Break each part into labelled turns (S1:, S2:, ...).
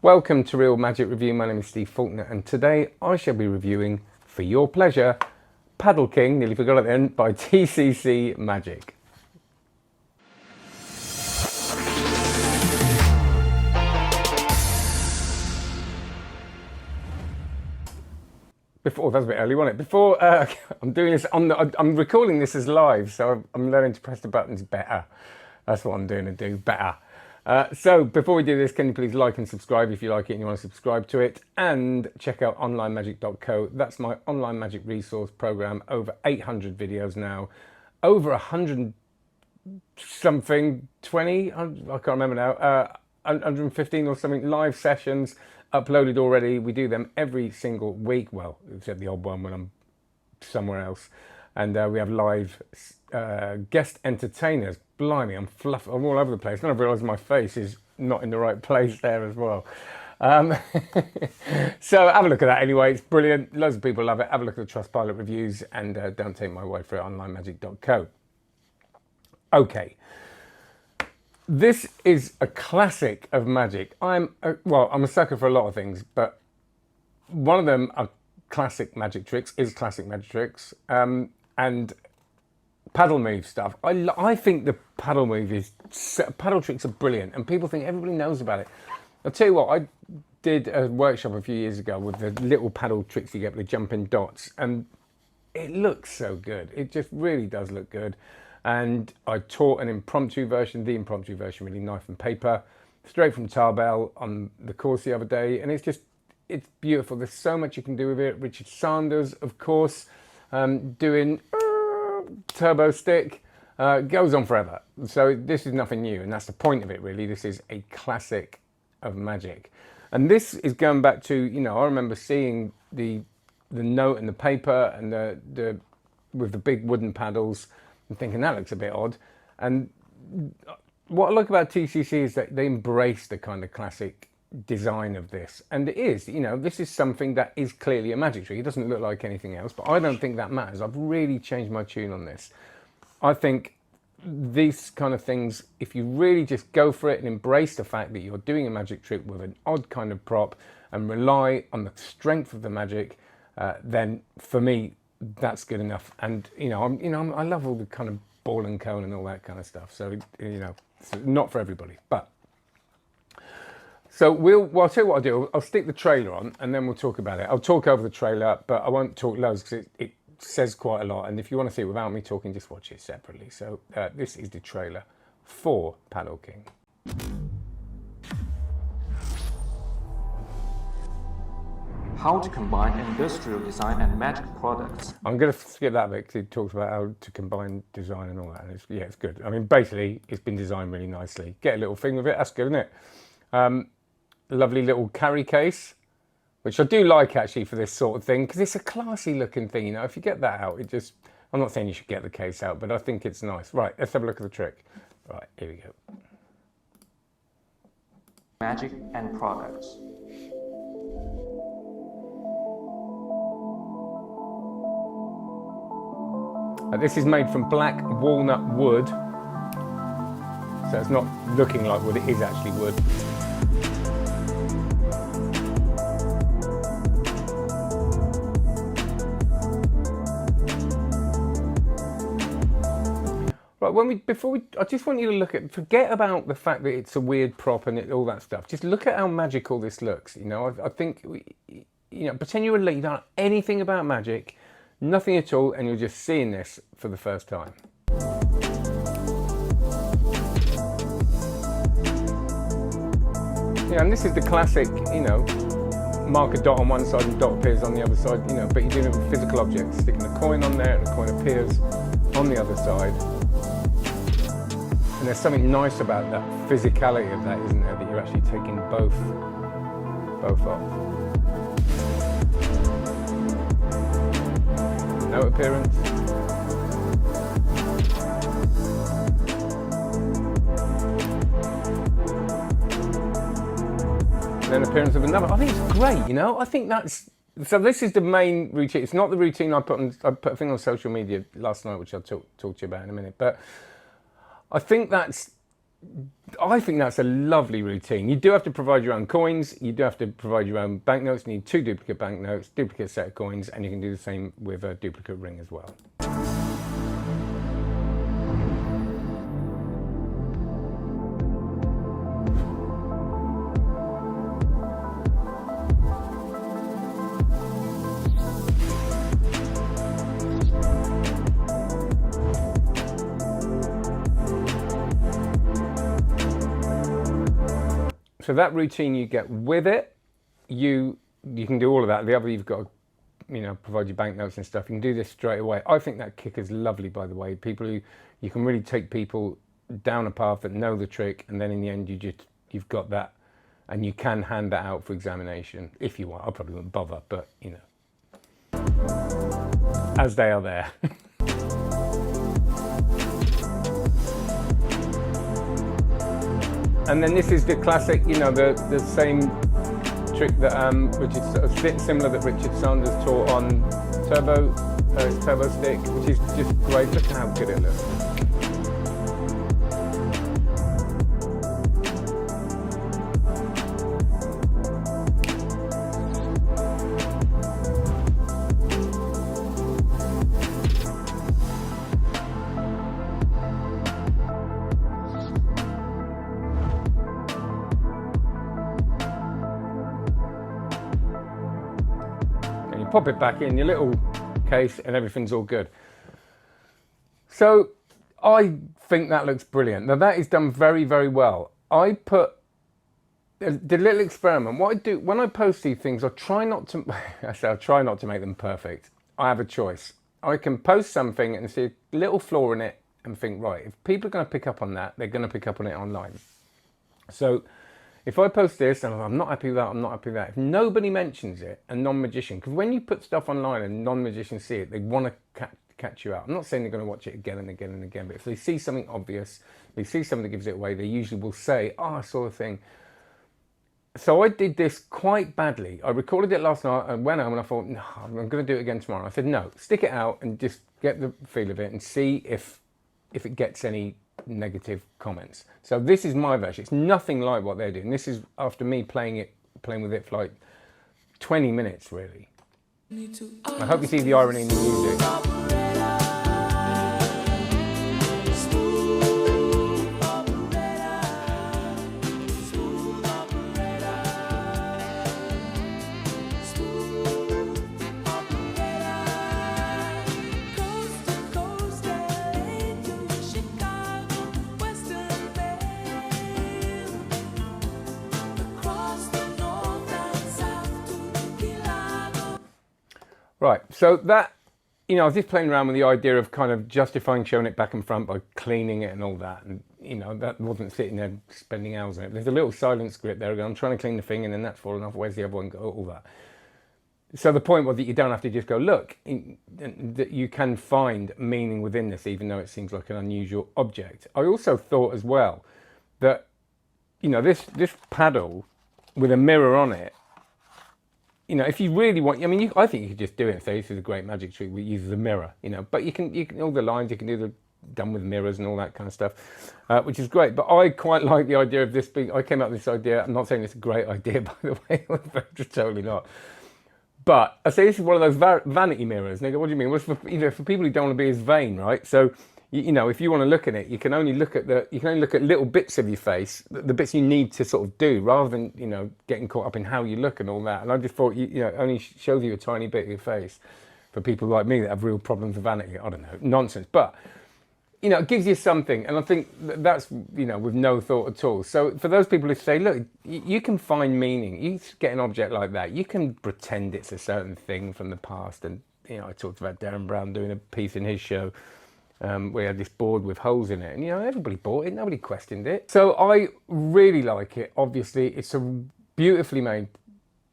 S1: Welcome to Real Magic Review. My name is Steve Faulkner and today I shall be reviewing, for your pleasure, Paddle King, nearly forgot it then, by TCC Magic. Before, that was a bit early, wasn't it? Before, I'm doing this, I'm recording this as live, so I'm learning to press the buttons better. That's what I'm doing to do better. So before we do this, can you please like and subscribe if you like it and you want to subscribe to it, and check out onlinemagic.co. That's my online magic resource program. Over 800 videos now, over 100 something, 20, I can't remember now, 115 or something live sessions uploaded already. We do them every single week, well, except the odd one when I'm somewhere else. And we have live guest entertainers. Blimey, I'm all over the place. Then I realise my face is not in the right place there as well. So have a look at that anyway. It's brilliant. Loads of people love it. Have a look at the Trustpilot reviews, and don't take my word for it, onlinemagic.co. Okay. This is a classic of magic. I'm a sucker for a lot of things, but one of them are classic magic tricks, and paddle move stuff. I think the paddle tricks are brilliant, and people think everybody knows about it. I'll tell you what, I did a workshop a few years ago with the little paddle tricks you get with the jumping dots, and it looks so good. It just really does look good. And I taught an impromptu version, really knife and paper, straight from Tarbell on the course the other day, and it's beautiful. There's so much you can do with it. Richard Sanders, of course, doing turbo stick, goes on forever. So this is nothing new, and that's the point of it, really. This is a classic of magic, and this is going back to, you know, I remember seeing the note and the paper and the with the big wooden paddles and thinking that looks a bit odd. And what I like about TCC is that they embrace the kind of classic design of this, and it is, you know, this is something that is clearly a magic trick. It doesn't look like anything else, but I don't think that matters. I've really changed my tune on this. I think these kind of things, if you really just go for it and embrace the fact that you're doing a magic trick with an odd kind of prop and rely on the strength of the magic, then for me that's good enough. And I love all the kind of ball and cone and all that kind of stuff, so it's not for everybody. But so I'll tell you what I'll do. I'll stick the trailer on and then we'll talk about it. I'll talk over the trailer, but I won't talk loads because it says quite a lot. And if you want to see it without me talking, just watch it separately. So this is the trailer for Paddle King.
S2: How to combine industrial design and magic products.
S1: I'm going to skip that bit because it talks about how to combine design and all that. And it's good. I mean, basically, it's been designed really nicely. Get a little thing with it. That's good, isn't it? Lovely little carry case, which I do like actually for this sort of thing, because it's a classy looking thing. You know, if you get that out, I'm not saying you should get the case out, but I think it's nice. Right, let's have a look at the trick. Right, here we go.
S2: Magic and products.
S1: This is made from black walnut wood, so it's not looking like wood, it is actually wood. Right, I just want you to look at, forget about the fact that it's a weird prop and all that stuff. Just look at how magical this looks. You know, I think, pretend you don't know anything about magic, nothing at all, and you're just seeing this for the first time. Yeah, and this is the classic, mark a dot on one side and dot appears on the other side, but you're doing it with physical objects, sticking a coin on there and a coin appears on the other side. And there's something nice about that physicality of that, isn't there? That you're actually taking both off. No appearance. And then appearance of another. I think it's great, I think that's, so this is the main routine. It's not the routine I put a thing on social media last night, which I'll talk to you about in a minute, but I think that's I think that's a lovely routine. You do have to provide your own coins. You do have to provide your own banknotes. You need 2 duplicate banknotes, duplicate set of coins, and you can do the same with a duplicate ring as well. So that routine you get with it, you can do all of that. The other, you've got to, you know, provide your banknotes and stuff. You can do this straight away. I think that kick is lovely, by the way. People who, you can really take people down a path that know the trick, and then in the end you've got that, and you can hand that out for examination if you want. I probably wouldn't bother, but you know, as they are there. And then this is the classic, you know, the same trick that similar that Richard Sanders taught on turbo stick, which is just great. Look how good it looks. Pop it back in your little case and everything's all good. So I think that looks brilliant. Now that is done very, very well. I did a little experiment. What I do when I post these things, I try not to make them perfect. I have a choice. I can post something and see a little flaw in it and think, right, if people are going to pick up on that, they're going to pick up on it online. So if I post this and I'm not happy with that, I'm not happy with that. If nobody mentions it, a non-magician, because when you put stuff online and non-magicians see it, they want to catch you out. I'm not saying they're going to watch it again and again and again, but if they see something obvious, they see something that gives it away, they usually will say, oh, I saw a thing. So I did this quite badly. I recorded it last night and went home and I thought, no, I'm going to do it again tomorrow. I said, no, stick it out and just get the feel of it and see if it gets any negative comments. So this is my version. It's nothing like what they're doing. This is after me playing with it for like 20 minutes really. I hope you see the irony in the music. Right, so that, you know, I was just playing around with the idea of kind of justifying showing it back and front by cleaning it and all that. And, you know, that wasn't sitting there spending hours on it. There's a little silent script there. I'm trying to clean the thing and then that's fallen off. Where's the other one? All that. So the point was that you don't have to just go, look, that you can find meaning within this, even though it seems like an unusual object. I also thought as well that, you know, this paddle with a mirror on it, you know, if you really want, I mean, I think you could just do it and say this is a great magic trick that uses a mirror, you know, but you can all the lines, you can do the done with mirrors and all that kind of stuff, which is great. But I quite like the idea of this being, I came up with this idea, I'm not saying it's a great idea, by the way, just totally not. But I say this is one of those vanity mirrors. And they go, what do you mean? Well, for, you know, for people who don't want to be as vain, right? So, you know, if you want to look at it, you can only look at little bits of your face, the bits you need to sort of do, rather than, you know, getting caught up in how you look and all that. And I just thought, you know, it only shows you a tiny bit of your face for people like me that have real problems with vanity. I don't know, nonsense. But, you know, it gives you something. And I think that's, you know, with no thought at all. So for those people who say, look, you can find meaning. You get an object like that. You can pretend it's a certain thing from the past. And, you know, I talked about Darren Brown doing a piece in his show where he had this board with holes in it, and you know, everybody bought it, nobody questioned it. So I really like it. Obviously, it's a beautifully made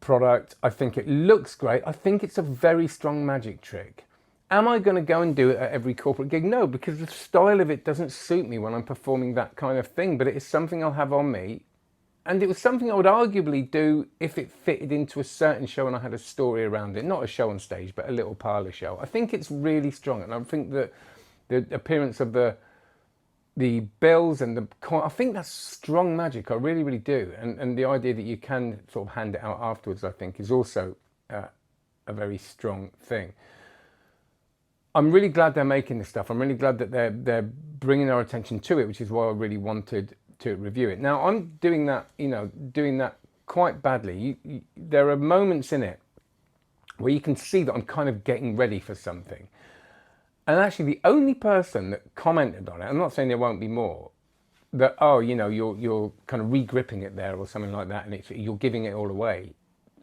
S1: product. I think it looks great. I think it's a very strong magic trick. Am I going to go and do it at every corporate gig? No, because the style of it doesn't suit me when I'm performing that kind of thing, but it is something I'll have on me. And it was something I would arguably do if it fitted into a certain show and I had a story around it. Not a show on stage, but a little parlour show. I think it's really strong, and I think that the appearance of the the bills and the coin, I think that's strong magic. I really, really do. And the idea that you can sort of hand it out afterwards, I think, is also a very strong thing. I'm really glad they're making this stuff. I'm really glad that they're bringing our attention to it, which is why I really wanted to review it. Now, I'm doing that, doing that quite badly. There are moments in it where you can see that I'm kind of getting ready for something. And actually, the only person that commented on it, I'm not saying there won't be more, that, oh, you're kind of re-gripping it there or something like that, and you're giving it all away,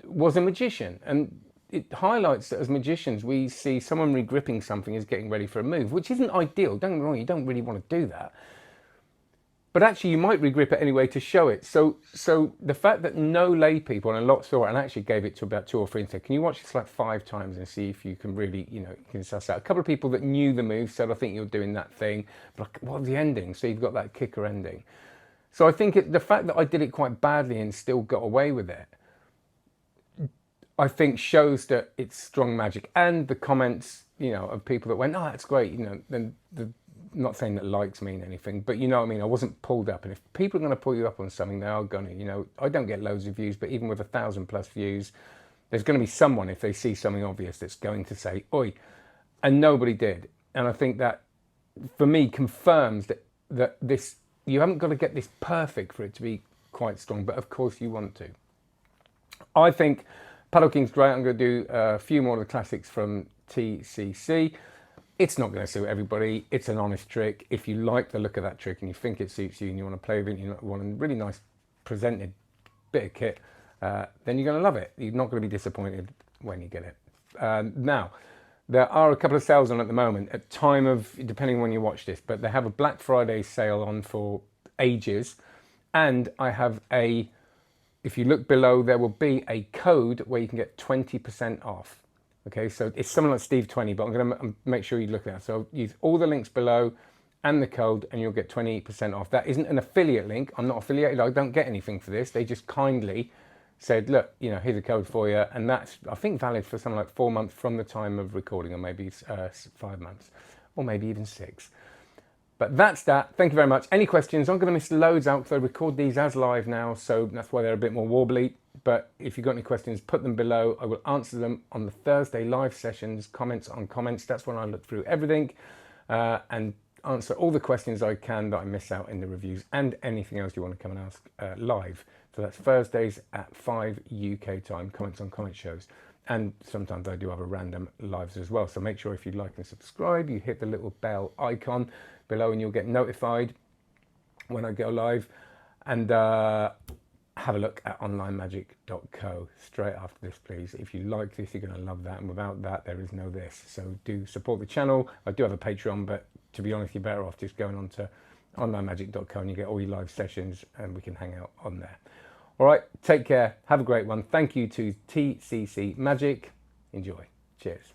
S1: was a magician. And it highlights that as magicians, we see someone re-gripping something as getting ready for a move, which isn't ideal. Don't get me wrong, you don't really want to do that. But actually, you might regrip it anyway to show it. So the fact that no lay people, and a lot saw it, and actually gave it to about 2 or 3 and said, can you watch this like 5 times and see if you can really, you can suss out. A couple of people that knew the move said, I think you're doing that thing. But what was the ending? So you've got that kicker ending. So I think the fact that I did it quite badly and still got away with it, I think shows that it's strong magic. And the comments, of people that went, oh, that's great, then not saying that likes mean anything, but you know what I mean, I wasn't pulled up. And if people are going to pull you up on something, they are going to, I don't get loads of views, but even with 1,000+ views, there's going to be someone, if they see something obvious, that's going to say, oi, and nobody did. And I think that, for me, confirms that this, you haven't got to get this perfect for it to be quite strong, but of course you want to. I think Paddle King's great. I'm going to do a few more of the classics from TCC. It's not going to suit everybody. It's an honest trick. If you like the look of that trick and you think it suits you and you want to play with it, you want a really nice presented bit of kit, then you're going to love it. You're not going to be disappointed when you get it. Now, there are a couple of sales on at the moment at time of, depending on when you watch this, but they have a Black Friday sale on for ages. And I have if you look below, there will be a code where you can get 20% off. Okay, so it's something like Steve20, but I'm going to make sure you look at that. So use all the links below and the code and you'll get 20% off. That isn't an affiliate link. I'm not affiliated. I don't get anything for this. They just kindly said, look, here's a code for you. And that's, I think, valid for something like 4 months from the time of recording, or maybe 5 months, or maybe even 6. But that's that. Thank you very much. Any questions? I'm going to miss loads out because I record these as live now, so that's why they're a bit more warbly. But if you've got any questions, put them below. I will answer them on the Thursday live sessions, comments on comments. That's when I look through everything and answer all the questions I can that I miss out in the reviews, and anything else you want to come and ask live. So that's Thursdays at 5 UK time, comments on comment shows. And sometimes I do have a random lives as well. So make sure if you like and subscribe, you hit the little bell icon below and you'll get notified when I go live. And have a look at onlinemagic.co straight after this, please. If you like this, you're going to love that. And without that, there is no this. So do support the channel. I do have a Patreon, but to be honest, you're better off just going on to onlinemagic.co and you get all your live sessions and we can hang out on there. All right, take care. Have a great one. Thank you to TCC Magic. Enjoy. Cheers.